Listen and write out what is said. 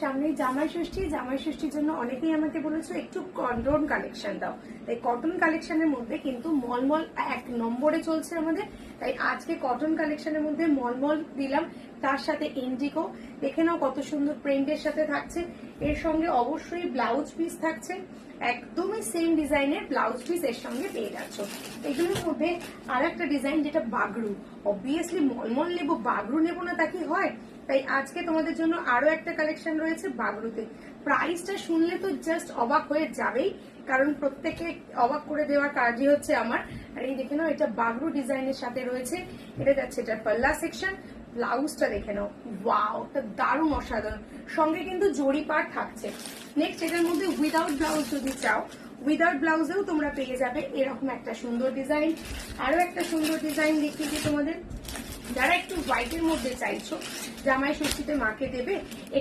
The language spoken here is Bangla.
সামনেই জামাই ষষ্ঠীর জন্য অনেকেই আমাকে বলেছো একটু কটন কালেকশন দাও। তাই কটন কালেকশনের মধ্যে কিন্তু মলমল 1 নম্বরে চলছে আমাদের। তাই আজকে কটন কালেকশনের মধ্যে মলমল দিলাম, তার সাথে ইন্ডিগো। দেখে নাও কত সুন্দর প্রিন্টের সাথে থাকছে। এর সঙ্গে অবশ্যই ব্লাউজ পিস থাকছে, একদমই সেম ডিজাইনের ব্লাউজ পিস এর সঙ্গে পেয়ে যাচ্ছ। এগুলোর মধ্যে আর একটা ডিজাইন যেটা বাগরু, অবভিয়াসলি মলমল নেবো বাগরু নেবো না তা কি হয়। তাই আজকে তোমাদের জন্য আরো একটা কালেকশন রয়েছে বাগরুতে। প্রাইসটা শুনলে তো জাস্ট অবাক হয়ে যাবেই, কারণ প্রত্যেকে অবাক করে দেওয়ার কাজই হচ্ছে আমার। আর এই দেখে নাও, এটা বাগরু ডিজাইনের সাথে রয়েছে। এটা যাচ্ছে এটা পাল্লা সেকশন, ব্লাউজটা দেখে নাও, ওয়াও, এটা দারুণ অসাধারণ। সঙ্গে কিন্তু জরি পার থাকছে। নেক্সট এটার মধ্যে উইদাউট ব্লাউজ যদি চাও, উইদাউট ব্লাউজেও তোমরা পেয়ে যাবে এরকম একটা সুন্দর ডিজাইন। আরো একটা সুন্দর ডিজাইন দেখিয়ে দিই তোমাদের। যারা একটু হোয়াইটের মধ্যে চাইছো জামাই ষষ্ঠীতে মাকে দেবে,